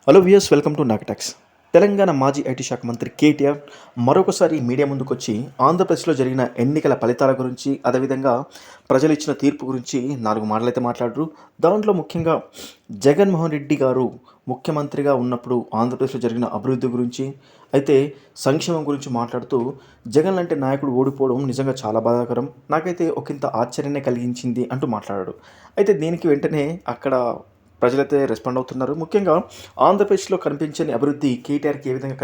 Hello viewers, welcome to Naga Talks. Telangana మాజీ IT శాఖ మంత్రి కేటీఆర్ మరొకసారి మీడియా ముందుకొచ్చి ఆంధ్రప్రదేశ్లో జరిగిన ఎన్నికల ఫలితాల గురించి, అదేవిధంగా ప్రజలు ఇచ్చిన తీర్పు గురించి 4 మాటలైతే మాట్లాడారు. దాంట్లో ముఖ్యంగా జగన్మోహన్ రెడ్డి గారు ముఖ్యమంత్రిగా ఉన్నప్పుడు ఆంధ్రప్రదేశ్లో జరిగిన అభివృద్ధి గురించి, అయితే సంక్షేమం గురించి మాట్లాడుతూ జగన్ లాంటి నాయకుడు ఓడిపోవడం నిజంగా చాలా బాధాకరం, నాకైతే ఒకంత ఆశ్చర్యాన్ని కలిగించింది అంటూ మాట్లాడాడు. అయితే దీనికి వెంటనే అక్కడ ప్రజలైతే రెస్పాండ్ అవుతున్నారు. ముఖ్యంగా ఆంధ్రప్రదేశ్లో కనిపించని అభివృద్ధి కేటీఆర్‌కి ఏ విధంగా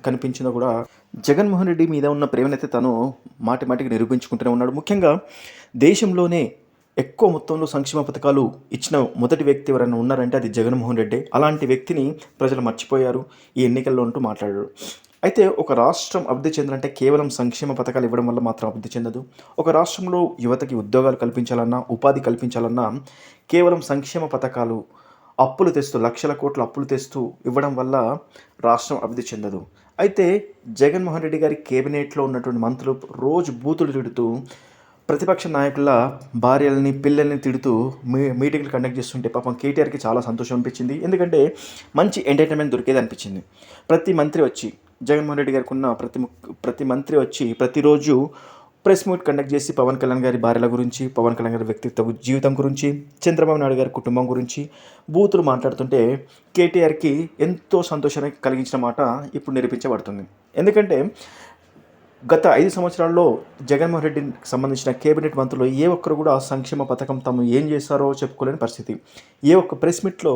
కనిపించిందో కూడా జగన్మోహన్ రెడ్డి మీద ఉన్న ప్రేమనైతే తను మాటి మాటికి నిరూపించుకుంటూనే ఉన్నాడు. ముఖ్యంగా దేశంలోనే ఎక్కువ మొత్తంలో సంక్షేమ పథకాలు ఇచ్చిన మొదటి వ్యక్తి ఎవరైనా ఉన్నారంటే అది జగన్మోహన్ రెడ్డే. అలాంటి వ్యక్తిని ప్రజలు మర్చిపోయారు ఈ ఎన్నికల్లో అంటూ మాట్లాడాడు. అయితే ఒక రాష్ట్రం అభివృద్ధి చెందాలంటే కేవలం సంక్షేమ పథకాలు ఇవ్వడం వల్ల మాత్రం అభివృద్ధి చెందదు. ఒక రాష్ట్రంలో యువతకి ఉద్యోగాలు కల్పించాలన్నా, ఉపాధి కల్పించాలన్నా కేవలం సంక్షేమ పథకాలు అప్పులు తెస్తూ, లక్షల కోట్ల అప్పులు తెస్తూ ఇవ్వడం వల్ల రాష్ట్రం అభివృద్ధి చెందదు. అయితే జగన్మోహన్ రెడ్డి గారి కేబినెట్లో ఉన్నటువంటి మంత్రులు రోజు బూతులు తిడుతూ, ప్రతిపక్ష నాయకుల భార్యలని, పిల్లల్ని తిడుతూ మీటింగ్లు కండక్ట్ చేస్తుంటే పాపం కేటీఆర్‌కి చాలా సంతోషం అనిపించింది. ఎందుకంటే మంచి ఎంటర్‌టైన్‌మెంట్ దొరికేది అనిపించింది. ప్రతి మంత్రి వచ్చి జగన్మోహన్ రెడ్డి గారికి ఉన్న ప్రతి మంత్రి వచ్చి ప్రతిరోజు ప్రెస్ మీట్ కండక్ట్ చేసి పవన్ కళ్యాణ్ గారి భార్యల గురించి, పవన్ కళ్యాణ్ గారి వ్యక్తిత్వ జీవితం గురించి, చంద్రబాబు నాయుడు గారి కుటుంబం గురించి బూతులు మాట్లాడుతుంటే కేటీఆర్‌కి ఎంతో సంతోషాన్ని కలిగించిన మాట ఇప్పుడు నిరూపించబడుతుంది. ఎందుకంటే గత 5 సంవత్సరాల్లో జగన్మోహన్ రెడ్డికి సంబంధించిన కేబినెట్ మంత్రులు ఏ ఒక్కరు కూడా సంక్షేమ పథకం తాము ఏం చేశారో చెప్పుకోలేని పరిస్థితి. ఏ ఒక్క ప్రెస్ మీట్‌లో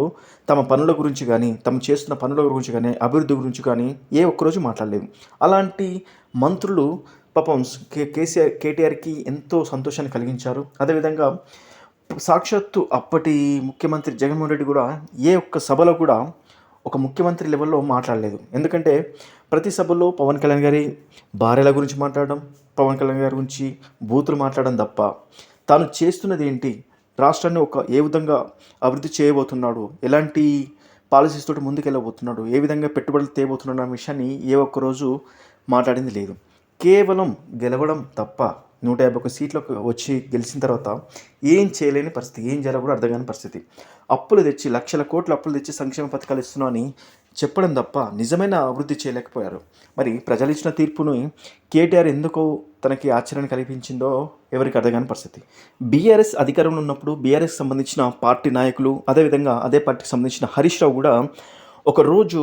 తమ పనుల గురించి కానీ, తాము చేస్తున్న పనుల గురించి కానీ, అభివృద్ధి గురించి కానీ ఏ ఒక్కరోజు మాట్లాడలేదు. అలాంటి మంత్రులు పాపం కేటీఆర్‌కి ఎంతో సంతోషాన్ని కలిగించారు. అదేవిధంగా సాక్షాత్తు అప్పటి ముఖ్యమంత్రి జగన్మోహన్ రెడ్డి కూడా ఏ ఒక్క సభలో కూడా ఒక ముఖ్యమంత్రి లెవెల్‌లో మాట్లాడలేదు. ఎందుకంటే ప్రతి సభలో పవన్ కళ్యాణ్ గారి భార్యల గురించి మాట్లాడడం, పవన్ కళ్యాణ్ గారి గురించి బూతులు మాట్లాడడం తప్ప తాను చేస్తున్నది ఏంటి, రాష్ట్రాన్ని ఏ విధంగా అభివృద్ధి చేయబోతున్నాడు, ఎలాంటి పాలసీస్ తోటి ముందుకెళ్ళబోతున్నాడు, ఏ విధంగా పెట్టుబడులు తేబోతున్నాడు అనే విషయాన్ని ఏ ఒక్కరోజు మాట్లాడింది లేదు. కేవలం గెలవడం తప్ప 151 సీట్లకు వచ్చి గెలిచిన తర్వాత ఏం చేయలేని పరిస్థితి, ఏం చేయాలో కూడా అర్థం కాని పరిస్థితి. అప్పులు తెచ్చి, లక్షల కోట్ల అప్పులు తెచ్చి సంక్షేమ పథకాలు ఇస్తున్నాం అని చెప్పడం తప్ప నిజమైన అభివృద్ధి చేయలేకపోయారు. మరి ప్రజలు ఇచ్చిన తీర్పుని కేటీఆర్ ఎందుకు తనకి ఆశ్చర్యాన్ని కలిగించిందో ఎవరికి అర్థం కాని పరిస్థితి. బీఆర్ఎస్ అధికారంలో ఉన్నప్పుడు బీఆర్ఎస్ సంబంధించిన పార్టీ నాయకులు, అదేవిధంగా అదే పార్టీకి సంబంధించిన హరీష్ రావు కూడా ఒకరోజు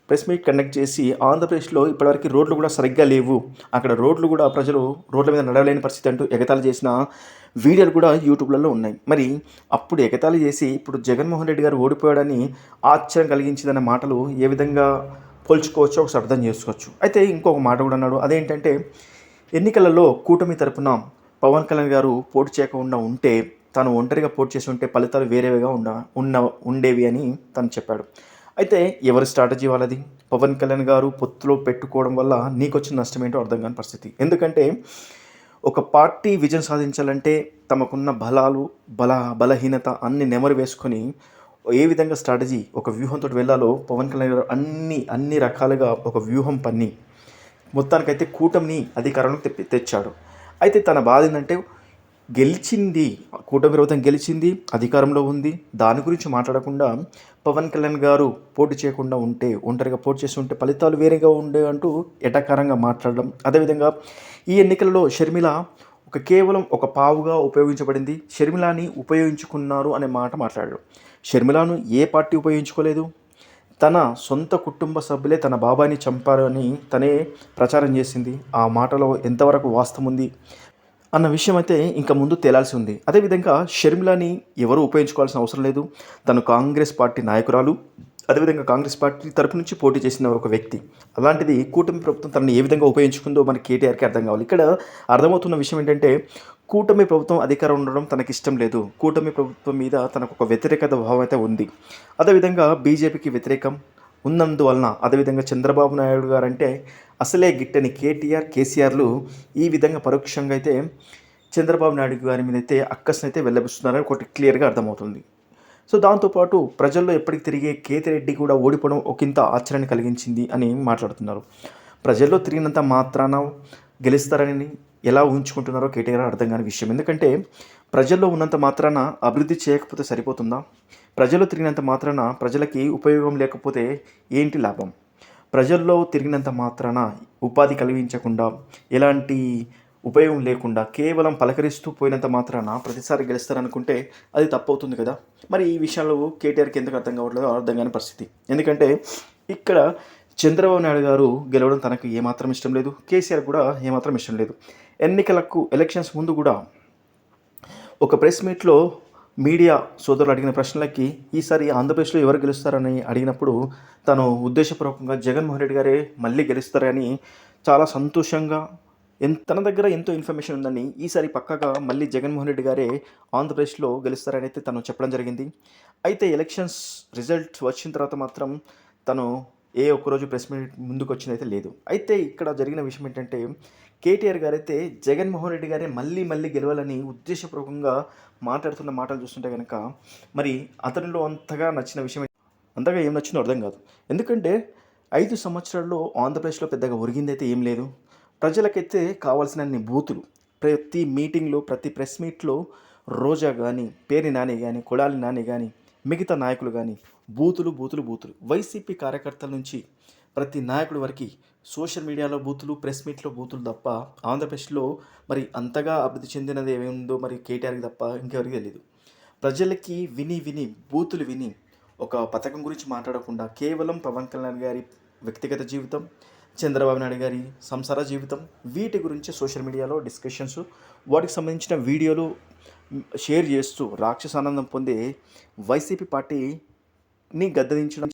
ప్రెస్ మీట్ కండక్ట్ చేసి ఆంధ్రప్రదేశ్లో ఇప్పటివరకు రోడ్లు కూడా సరిగ్గా లేవు, అక్కడ రోడ్లు కూడా ప్రజలు రోడ్ల మీద నడవలేని పరిస్థితి అంటూ ఎగతాళి చేసిన వీడియోలు కూడా యూట్యూబ్లలో ఉన్నాయి. మరి అప్పుడు ఎగతాళి చేసి ఇప్పుడు జగన్మోహన్ రెడ్డి గారు ఓడిపోయాడని ఆశ్చర్యం కలిగించిందన్న మాటలు ఏ విధంగా పోల్చుకోవచ్చో ఒకసారి అర్థం చేసుకోవచ్చు. అయితే ఇంకొక మాట కూడా అన్నాడు. అదేంటంటే ఎన్నికలలో కూటమి తరపున పవన్ కళ్యాణ్ గారు పోటీ చేయకుండా ఉంటే, తాను ఒంటరిగా పోటీ చేసి ఉంటే ఫలితాలు వేరేవిగా ఉండేవి అని తను చెప్పాడు. అయితే ఎవరి స్ట్రాటజీ వాళ్ళది. పవన్ కళ్యాణ్ గారు పొత్తులో పెట్టుకోవడం వల్ల నీకొచ్చిన నష్టం ఏంటో అర్థం కాని పరిస్థితి. ఎందుకంటే ఒక పార్టీ విజయం సాధించాలంటే తమకున్న బలహీనత అన్ని నెమరు వేసుకొని ఏ విధంగా స్ట్రాటజీ, ఒక వ్యూహంతో వెళ్ళాలో పవన్ కళ్యాణ్ గారు అన్ని రకాలుగా ఒక వ్యూహం పన్ని మొత్తానికైతే కూటమిని అధికారంలోకి తెచ్చాడు. అయితే తన బాధ ఏంటంటే గెలిచింది, కూటమి ప్రభుత్వం గెలిచింది, అధికారంలో ఉంది, దాని గురించి మాట్లాడకుండా పవన్ కళ్యాణ్ గారు పోటీ చేయకుండా ఉంటే, ఒంటరిగా పోటీ చేసి ఉంటే ఫలితాలు వేరేగా ఉండే అంటూ ఎటకారంగా మాట్లాడడం. అదేవిధంగా ఈ ఎన్నికలలో షర్మిల కేవలం ఒక పావుగా ఉపయోగించబడింది, షర్మిలాని ఉపయోగించుకున్నారు అనే మాట మాట్లాడాడు. షర్మిలను ఏ పార్టీ ఉపయోగించుకోలేదు. తన సొంత కుటుంబ సభ్యులే తన బాబాయిని చంపారు అని తనే ప్రచారం చేసింది. ఆ మాటలో ఎంతవరకు వాస్తవం ఉంది అన్న విషయం అయితే ఇంకా ముందు తేలాల్సి ఉంది. అదేవిధంగా షర్మిలాని ఎవరు ఉపయోగించుకోవాల్సిన అవసరం లేదు. తను కాంగ్రెస్ పార్టీ నాయకురాలు, అదేవిధంగా కాంగ్రెస్ పార్టీ తరపు నుంచి పోటీ చేసిన ఒక వ్యక్తి. అలాంటిది కూటమి ప్రభుత్వం తనని ఏ విధంగా ఉపయోగించుకుందో మన కేటీఆర్కి అర్థం కావాలి. ఇక్కడ అర్థమవుతున్న విషయం ఏంటంటే కూటమి ప్రభుత్వం అధికారం ఉండడం తనకి ఇష్టం లేదు. కూటమి ప్రభుత్వం మీద తనకు ఒక వ్యతిరేకత భావం అయితే ఉంది. అదేవిధంగా బీజేపీకి వ్యతిరేకం ఉన్నందువలన, అదేవిధంగా చంద్రబాబు నాయుడు గారు అంటే అసలే గిట్టని కేసీఆర్లు ఈ విధంగా పరోక్షంగా అయితే చంద్రబాబు నాయుడు గారి మీద అయితే అక్కస్నైతే వెళ్ళబుస్తున్నారని ఒకటి క్లియర్గా అర్థమవుతుంది. సో దాంతోపాటు ప్రజల్లో ఎప్పటికి తిరిగే కేతిరెడ్డి కూడా ఓడిపోవడం ఒకంత ఆశ్చర్యాన్ని కలిగించింది అని మాట్లాడుతున్నారు. ప్రజల్లో తిరిగినంత మాత్రాన గెలుస్తారని ఎలా ఊహించుకుంటున్నారో కేటీఆర్ అర్థం కాని విషయం. ఎందుకంటే ప్రజల్లో ఉన్నంత మాత్రాన అభివృద్ధి చేయకపోతే సరిపోతుందా? ప్రజల్లో తిరిగినంత మాత్రాన ప్రజలకి ఉపయోగం లేకపోతే ఏంటి లాభం? ప్రజల్లో తిరిగినంత మాత్రాన ఉపాధి కలిగించకుండా, ఎలాంటి ఉపయోగం లేకుండా కేవలం పలకరిస్తూ పోయినంత మాత్రాన ప్రతిసారి గెలుస్తారనుకుంటే అది తప్పవుతుంది కదా! మరి ఈ విషయంలో కేటీఆర్‌కి ఎందుకు అర్థం కావట్లేదో అర్థం కాని పరిస్థితి. ఎందుకంటే ఇక్కడ చంద్రబాబు నాయుడు గారు గెలవడం తనకు ఏమాత్రం ఇష్టం లేదు. కేసీఆర్ కూడా ఏమాత్రం ఇష్టం లేదు. ఎలక్షన్స్ ముందు కూడా ఒక ప్రెస్ మీట్‌లో మీడియా సోదరులు అడిగిన ప్రశ్నలకి ఈసారి ఆంధ్రప్రదేశ్‌లో ఎవరు గెలుస్తారని అడిగినప్పుడు తను ఉద్దేశపూర్వకంగా జగన్మోహన్ రెడ్డి గారే మళ్ళీ గెలుస్తారని చాలా సంతోషంగా తన దగ్గర ఎంతో ఇన్ఫర్మేషన్ ఉందని ఈసారి పక్కాగా మళ్ళీ జగన్మోహన్ రెడ్డి గారే ఆంధ్రప్రదేశ్‌లో గెలుస్తారని అయితే తను చెప్పడం జరిగింది. అయితే ఎలక్షన్స్ రిజల్ట్ వచ్చిన తర్వాత మాత్రం తను ఏ ఒక్కరోజు ప్రెస్ మీట్ ముందుకొచ్చిందైతే లేదు. అయితే ఇక్కడ జరిగిన విషయం ఏంటంటే కేటీఆర్ గారైతే జగన్మోహన్ రెడ్డి గారే మళ్ళీ గెలవాలని ఉద్దేశపూర్వకంగా మాట్లాడుతున్న మాటలు చూస్తుంటే గనక మరి అతనిలో అంతగా ఏం నచ్చిందో అర్థం కాదు. ఎందుకంటే 5 సంవత్సరాల్లో ఆంధ్రప్రదేశ్‌లో పెద్దగా ఒరిగిందైతే ఏం లేదు. ప్రజలకైతే కావాల్సినన్ని బూతులు ప్రతి మీటింగ్‌లో, ప్రతి ప్రెస్ మీట్‌లో రోజా గానీ, పేర్ని నాని గానీ, కొడాలి నాని గానీ, మిగతా నాయకులు గానీ బూతులు. వైసీపీ కార్యకర్తల నుంచి ప్రతి నాయకుడి వరకి సోషల్ మీడియాలో బూతులు, ప్రెస్ మీట్‌లో బూతులు తప్ప ఆంధ్రప్రదేశ్‌లో మరి అంతగా అభివృద్ధి చెందినది ఏముందో మరి కేటీఆర్‌కి తప్ప ఇంకెవరికీ తెలీదు. ప్రజలకి విని బూతులు విని ఒక పథకం గురించి మాట్లాడకుండా కేవలం పవన్ కళ్యాణ్ గారి వ్యక్తిగత జీవితం, చంద్రబాబు నాయుడు గారి సంసార జీవితం వీటి గురించి సోషల్ మీడియాలో డిస్కషన్స్, వాటికి సంబంధించిన వీడియోలు షేర్ చేస్తూ రాక్షసానందం పొందే వైసీపీ పార్టీని గద్దెదించడం